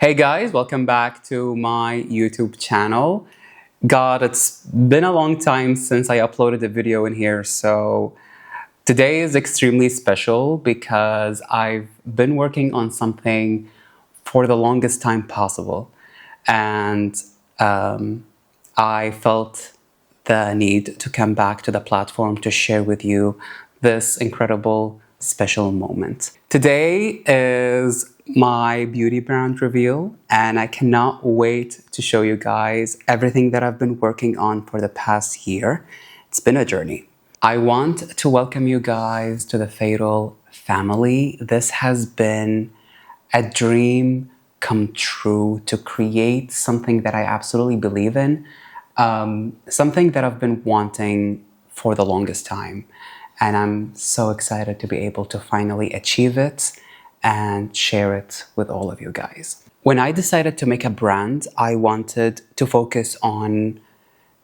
Hey guys, welcome back to my YouTube channel. God, it's been a long time since I uploaded a video in here, so today is extremely special because I've been working on something for the longest time possible, and I felt the need to come back to the platform to share with you this incredible special moment. Today is my beauty brand reveal, and I cannot wait to show you guys everything that I've been working on for the past year. It's been a journey. I want to welcome you guys to the Fatal family. This has been a dream come true to create something that I absolutely believe in, something that I've been wanting for the longest time. And I'm so excited to be able to finally achieve it and share it with all of you guys. When I decided to make a brand, I wanted to focus on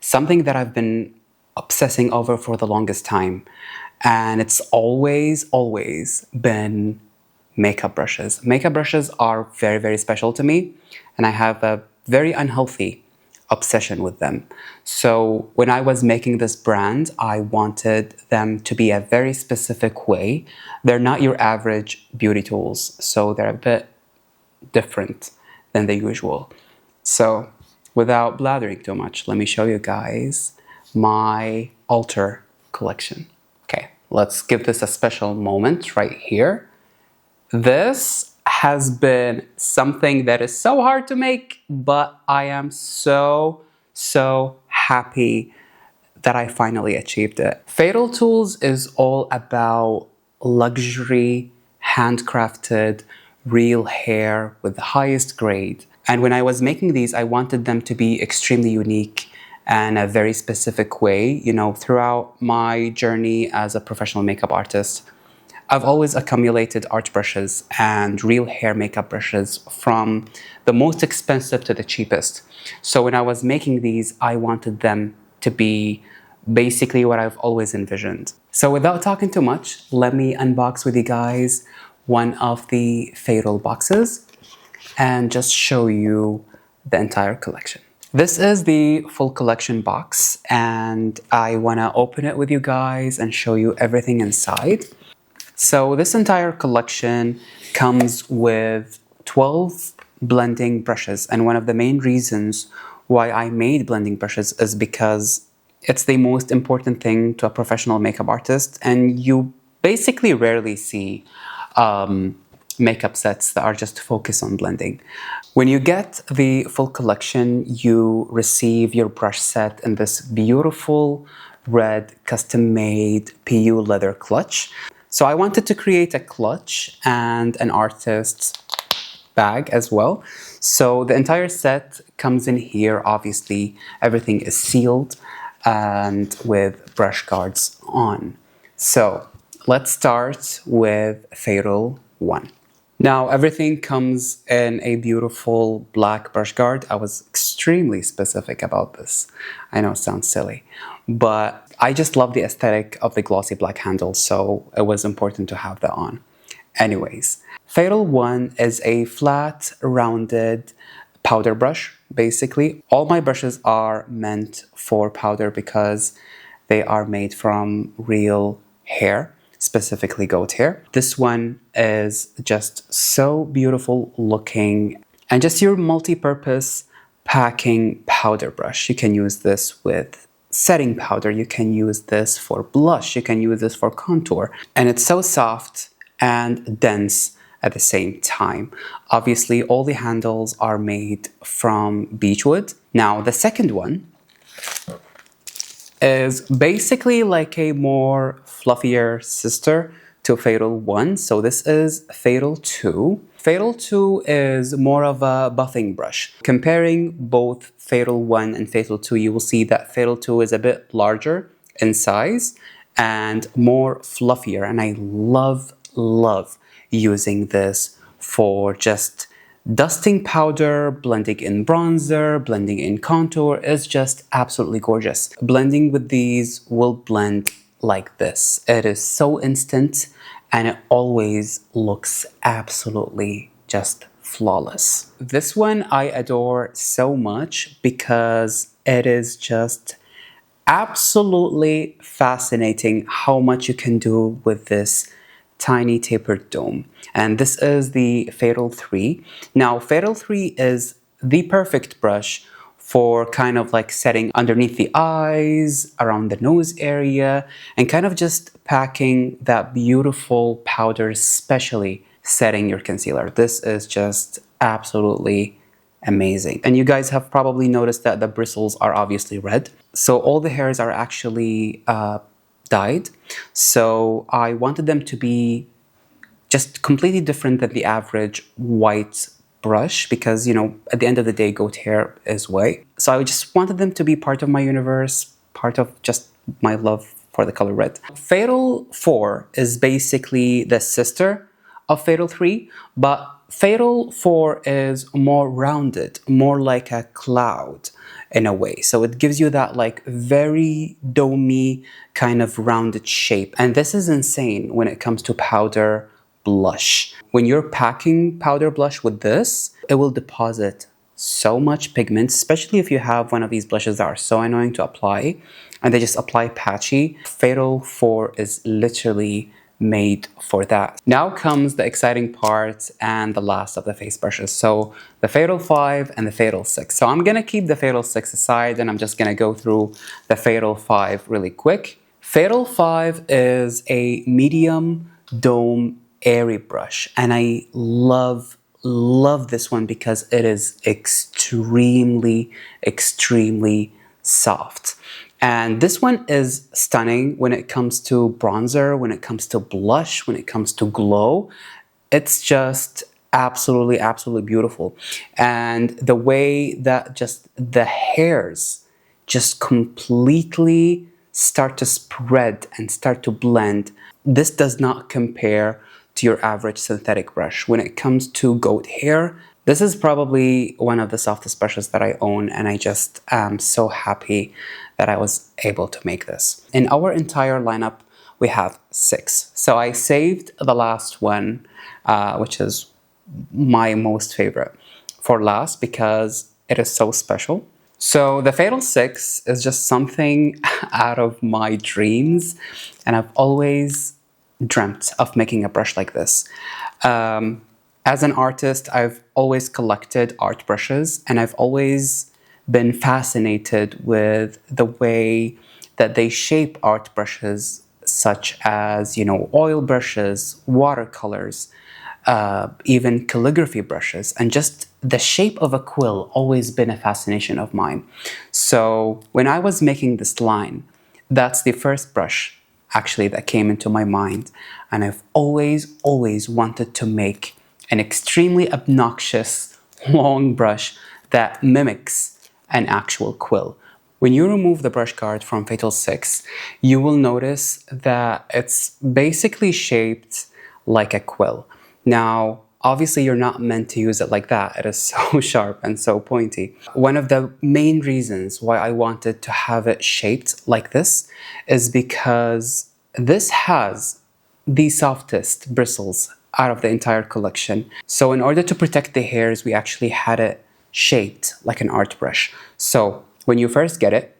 something that I've been obsessing over for the longest time. And it's always been makeup brushes. Makeup brushes are very, very special to me, and I have a very unhealthy obsession with them. So when I was making this brand, I wanted them to be a very specific way. They're not your average beauty tools, so they're a bit different than the usual. So without blathering too much, let me show you guys my Alter collection. Okay, let's give this a special moment right here. This has been something that is so hard to make, but I am so happy that I finally achieved it. Fatal Tools is all about luxury, handcrafted, real hair with the highest grade. And when I was making these, I wanted them to be extremely unique and a very specific way. You know, throughout my journey as a professional makeup artist, I've always accumulated art brushes and real hair makeup brushes from the most expensive to the cheapest. So when I was making these, I wanted them to be basically what I've always envisioned. So without talking too much, let me unbox with you guys one of the Fatal boxes and just show you the entire collection. This is the full collection box, and I want to open it with you guys and show you everything inside. So this entire collection comes with 12 blending brushes, and one of the main reasons why I made blending brushes is because it's the most important thing to a professional makeup artist, and you basically rarely see makeup sets that are just focused on blending. When you get the full collection, you receive your brush set in this beautiful red custom-made PU leather clutch. So I wanted to create a clutch and an artist's bag as well. So the entire set comes in here. Obviously, everything is sealed and with brush guards on. So let's start with Fatal 1. Now everything comes in a beautiful black brush guard. I was extremely specific about this. I know it sounds silly, but I just love the aesthetic of the glossy black handle, so it was important to have that on. Anyways, Fatal 1 is a flat, rounded powder brush, basically. All my brushes are meant for powder because they are made from real hair, specifically goat hair. This one is just so beautiful looking, and just your multi-purpose packing powder brush. You can use this with setting powder, you can use this for blush, you can use this for contour, and it's so soft and dense at the same time. Obviously, all the handles are made from beechwood. Now, the second one is basically like a more fluffier sister to Fatal 1. So this is Fatal 2. Fatal 2 is more of a buffing brush. Comparing both Fatal 1 and Fatal 2, you will see that Fatal 2 is a bit larger in size and more fluffier. And I love using this for just dusting powder, blending in bronzer, blending in contour is just absolutely gorgeous. Blending with these will blend like this. It is so instant and it always looks absolutely just flawless. This one I adore so much because it is just absolutely fascinating how much you can do with this tiny tapered dome. And this is the Fatal 3. Now, Fatal 3 is the perfect brush for kind of like setting underneath the eyes, around the nose area, and kind of just packing that beautiful powder, especially setting your concealer. This is just absolutely amazing. And you guys have probably noticed that the bristles are obviously red. So all the hairs are actually dyed. So I wanted them to be just completely different than the average white brush because, you know, at the end of the day, goat hair is white. So I just wanted them to be part of my universe, part of just my love for the color red. Fatal 4 is basically the sister of Fatal 3, but Fatal 4 is more rounded, more like a cloud in a way. So it gives you that like very domey kind of rounded shape. And this is insane when it comes to powder blush. When you're packing powder blush with this, it will deposit so much pigment, especially if you have one of these blushes that are so annoying to apply and they just apply patchy. Fatal 4 is literally made for that. Now comes the exciting part and the last of the face brushes. So the Fatal 5 and the Fatal 6. So I'm gonna keep the Fatal 6 aside and I'm just gonna go through the Fatal 5 really quick. Fatal 5 is a medium dome airy brush and I love this one because it is extremely soft. And this one is stunning when it comes to bronzer, when it comes to blush, when it comes to glow. It's just absolutely beautiful. And the way that just the hairs just completely start to spread and start to blend, this does not compare to your average synthetic brush. When it comes to goat hair, this is probably one of the softest brushes that I own, and I just am so happy that I was able to make this. In our entire lineup, we have 6. So I saved the last one, which is my most favorite, for last because it is so special. So the Fatal 6 is just something out of my dreams, and I've always dreamt of making a brush like this. As an artist, I've always collected art brushes and I've always been fascinated with the way that they shape art brushes, such as, you know, oil brushes, watercolors, even calligraphy brushes, and just the shape of a quill always been a fascination of mine. So when I was making this line, that's the first brush actually that came into my mind, and I've always wanted to make an extremely obnoxious long brush that mimics an actual quill. When you remove the brush guard from Fatal 6, you will notice that it's basically shaped like a quill. Now, obviously you're not meant to use it like that. It is so sharp and so pointy. One of the main reasons why I wanted to have it shaped like this is because this has the softest bristles out of the entire collection. So in order to protect the hairs, we actually had it shaped like an art brush. So when you first get it,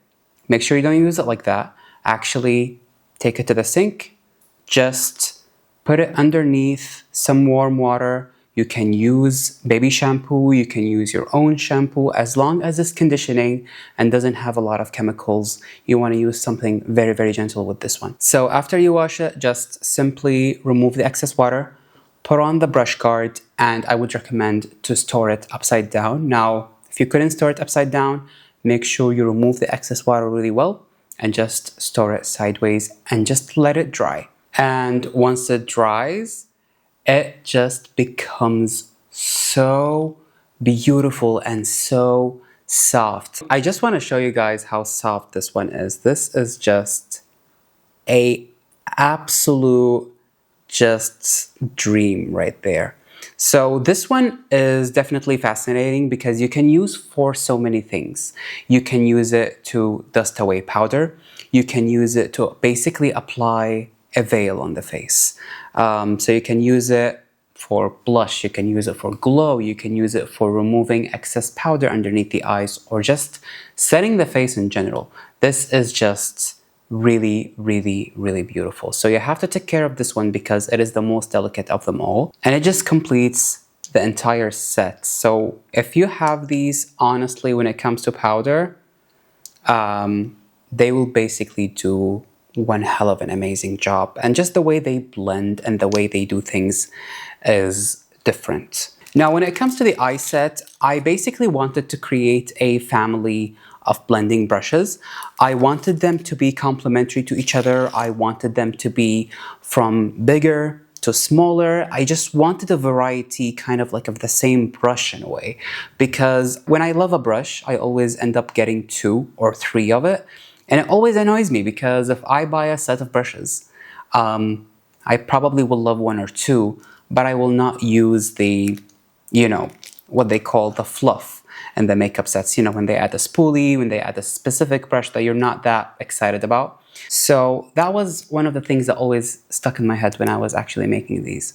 make sure you don't use it like that. Actually, take it to the sink, just put it underneath some warm water. You can use baby shampoo, you can use your own shampoo, as long as it's conditioning and doesn't have a lot of chemicals. You want to use something very gentle with this one. So after you wash it, just simply remove the excess water, put on the brush guard, and I would recommend to store it upside down. Now, if you couldn't store it upside down, make sure you remove the excess water really well and just store it sideways and just let it dry. And once it dries, it just becomes so beautiful and so soft. I just want to show you guys how soft this one is. This is just a absolute just dream right there. So this one is definitely fascinating because you can use for so many things. You can use it to dust away powder. You can use it to basically apply a veil on the face. So you can use it for blush, you can use it for glow, you can use it for removing excess powder underneath the eyes, or just setting the face in general. This is just really, really, really beautiful. So you have to take care of this one because it is the most delicate of them all, and it just completes the entire set. So if you have these, honestly, when it comes to powder, they will basically do one hell of an amazing job. And just the way they blend and the way they do things is different. Now, when it comes to the eye set, I basically wanted to create a family of blending brushes. I wanted them to be complementary to each other. I wanted them to be from bigger to smaller. I just wanted a variety kind of like of the same brush in a way, because when I love a brush, I always end up getting 2 or 3 of it. And it always annoys me because if I buy a set of brushes, I probably will love 1 or 2, but I will not use the, what they call the fluff and the makeup sets, when they add a spoolie, when they add a specific brush that you're not that excited about. So that was one of the things that always stuck in my head when I was actually making these.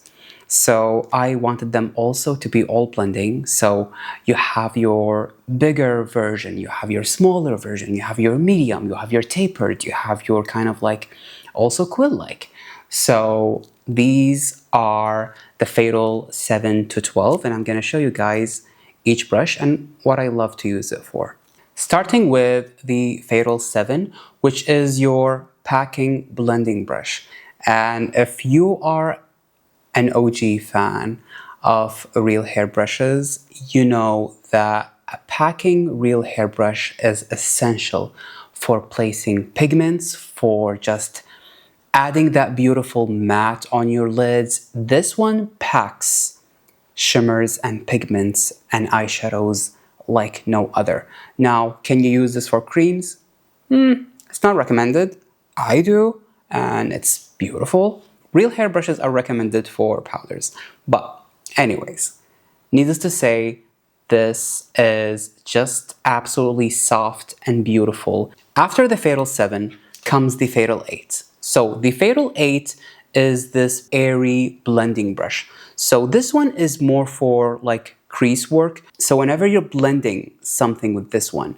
So I wanted them also to be all blending. So you have your bigger version, you have your smaller version, you have your medium, you have your tapered, you have your kind of like also quill-like. So these are the Fatal 7 to 12, and I'm going to show you guys each brush and what I love to use it for. Starting with the Fatal 7, which is your packing blending brush. And if you are an OG fan of real hair brushes, you know that a packing real hairbrush is essential for placing pigments, for just adding that beautiful matte on your lids. This one packs shimmers and pigments and eyeshadows like no other. Now, can you use this for creams? It's not recommended. I do, and it's beautiful. Real hairbrushes are recommended for powders. But anyways, needless to say, this is just absolutely soft and beautiful. After the Fatal 7 comes the Fatal 8. So the Fatal 8 is this airy blending brush. So this one is more for like crease work. So whenever you're blending something with this one,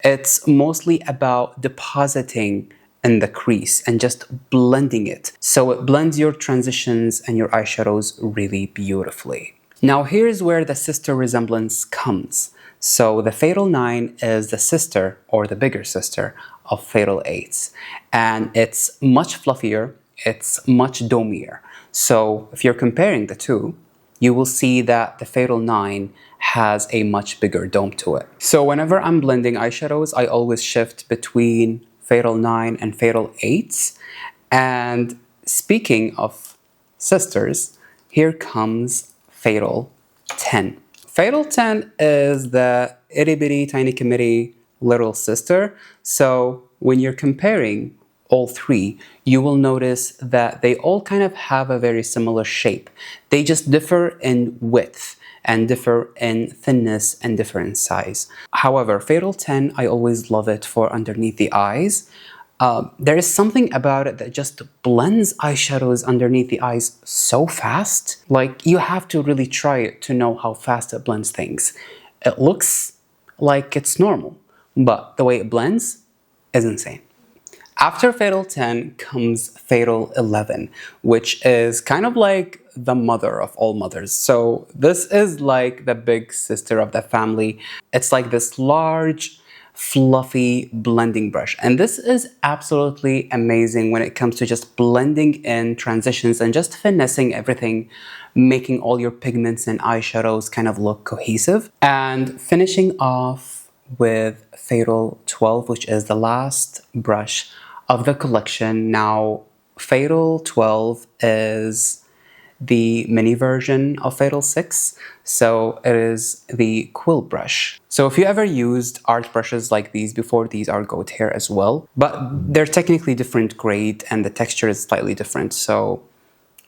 it's mostly about depositing in the crease and just blending it. So it blends your transitions and your eyeshadows really beautifully. Now here's where the sister resemblance comes. So the Fatal 9 is the sister or the bigger sister of Fatal 8s, and it's much fluffier, it's much domier. So if you're comparing the two, you will see that the Fatal 9 has a much bigger dome to it. So whenever I'm blending eyeshadows, I always shift between Fatal 9 and Fatal 8s. And speaking of sisters, here comes Fatal 10. Fatal 10 is the itty bitty tiny committee little sister. So when you're comparing all three, you will notice that they all kind of have a very similar shape. They just differ in width and differ in thinness and differ in size. However, Fatal 10, I always love it for underneath the eyes. There is something about it that just blends eyeshadows underneath the eyes so fast. Like, you have to really try it to know how fast it blends things. It looks like it's normal, but the way it blends is insane. After Fatal 10 comes Fatal 11, which is kind of like the mother of all mothers. So this is like the big sister of the family. It's like this large, fluffy blending brush. And this is absolutely amazing when it comes to just blending in transitions and just finessing everything, making all your pigments and eyeshadows kind of look cohesive. And finishing off with Fatal 12, which is the last brush of the collection. Now, Fatal 12 is the mini version of Fatal 6, so it is the quill brush. So if you ever used art brushes like these before, these are goat hair as well, but they're technically different grade and the texture is slightly different, so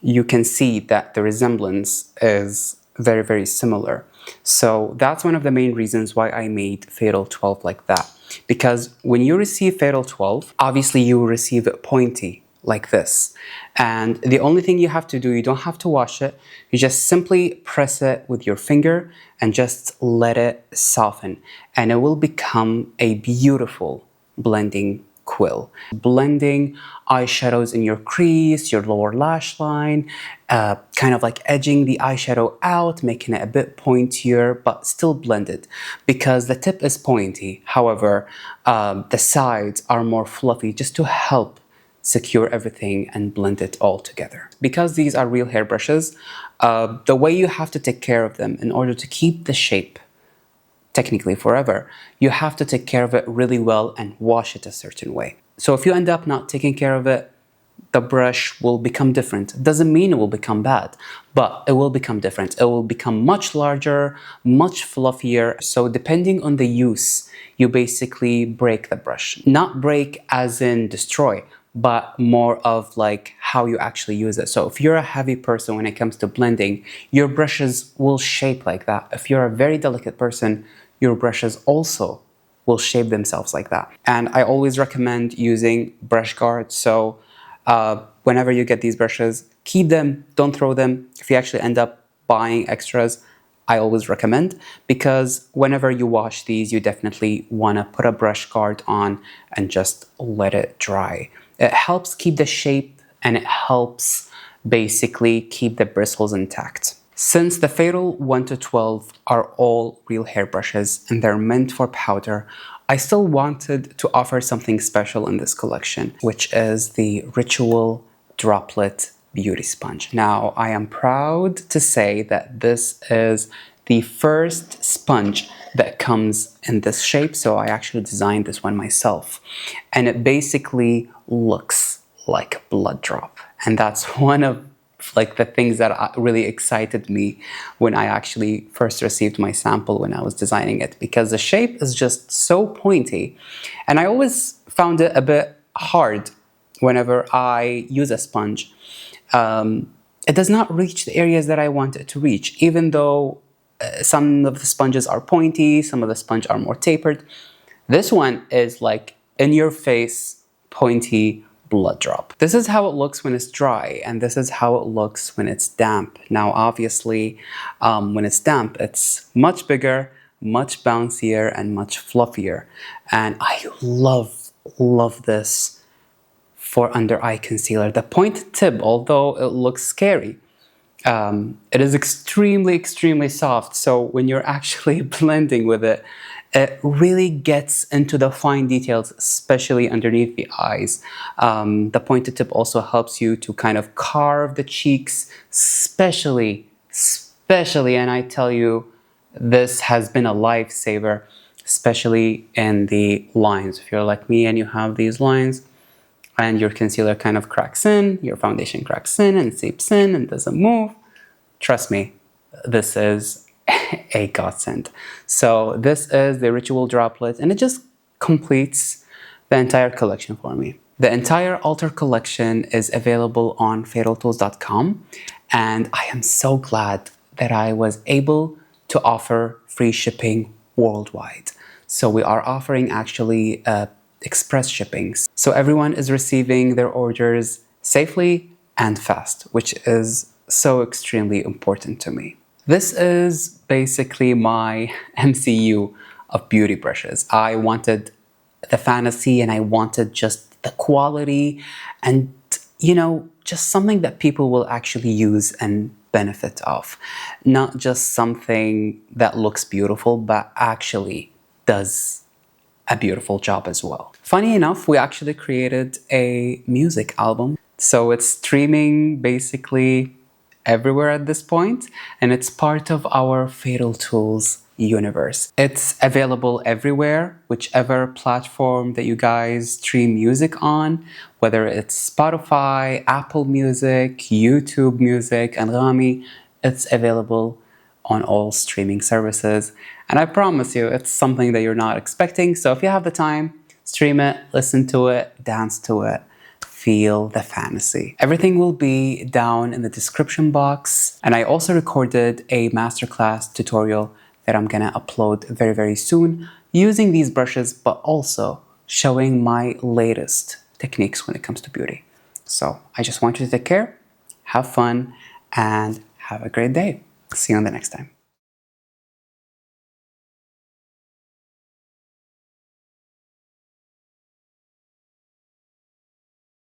you can see that the resemblance is very, very similar. So that's one of the main reasons why I made Fatal 12 like that. Because when you receive Fatal 12, obviously you will receive it pointy like this. And the only thing you have to do, you don't have to wash it, you just simply press it with your finger and just let it soften, and it will become a beautiful blending quill. Blending eyeshadows in your crease, your lower lash line, kind of like edging the eyeshadow out, making it a bit pointier, but still blended, because the tip is pointy. However, the sides are more fluffy, just to help secure everything and blend it all together. Because these are real hairbrushes, the way you have to take care of them in order to keep the shape technically forever, you have to take care of it really well and wash it a certain way. So if you end up not taking care of it, the brush will become different. It doesn't mean it will become bad, but it will become different. It will become much larger, much fluffier. So depending on the use, you basically break the brush. Not break as in destroy, but more of like how you actually use it. So if you're a heavy person when it comes to blending, your brushes will shape like that. If you're a very delicate person, your brushes also will shape themselves like that. And I always recommend using brush guards. So whenever you get these brushes, keep them, don't throw them. If you actually end up buying extras, I always recommend, because whenever you wash these, you definitely want to put a brush guard on and just let it dry. It helps keep the shape, and it helps basically keep the bristles intact. Since the Fatal 1 to 12 are all real hairbrushes and they're meant for powder, I still wanted to offer something special in this collection, which is the Ritual Droplet Beauty Sponge. Now, I am proud to say that this is the first sponge that comes in this shape, so I actually designed this one myself. And it basically looks like a blood drop. And that's one of like the things that really excited me when I actually first received my sample when I was designing it, because the shape is just so pointy. And I always found it a bit hard whenever I use a sponge. It does not reach the areas that I want it to reach, even though some of the sponges are pointy, some of the sponge are more tapered. This one is like in your face, pointy blood drop. This is how it looks when it's dry, and this is how it looks when it's damp. Now, obviously, when it's damp, it's much bigger, much bouncier, and much fluffier. And I love this for under eye concealer. The pointed tip, although it looks scary, it is extremely soft. So when you're actually blending with it, it really gets into the fine details, especially underneath the eyes. The pointed tip also helps you to kind of carve the cheeks, especially, and I tell you, this has been a lifesaver, especially in the lines. If you're like me and you have these lines, and your concealer kind of cracks in, your foundation cracks in and seeps in and doesn't move, trust me, this is a godsend. So this is the Ritual Droplet, and it just completes the entire collection for me. The entire Alter collection is available on fataltools.com, and I am so glad that I was able to offer free shipping worldwide. So we are offering actually express shippings. So everyone is receiving their orders safely and fast, which is so extremely important to me. This is basically my MCU of beauty brushes. I wanted the fantasy, and I wanted just the quality, and just something that people will actually use and benefit of. Not just something that looks beautiful, but actually does a beautiful job as well. Funny enough, we actually created a music album. So it's streaming basically everywhere at this point, and it's part of our Fatal Tools universe. It's available everywhere, whichever platform that you guys stream music on, whether it's Spotify, Apple Music, YouTube Music, Anghami, it's available on all streaming services. And I promise you, it's something that you're not expecting. So if you have the time, stream it, listen to it, dance to it, feel the fantasy. Everything will be down in the description box. And I also recorded a masterclass tutorial that I'm gonna upload very soon using these brushes, but also showing my latest techniques when it comes to beauty. So I just want you to take care, have fun, and have a great day. See you on the next time.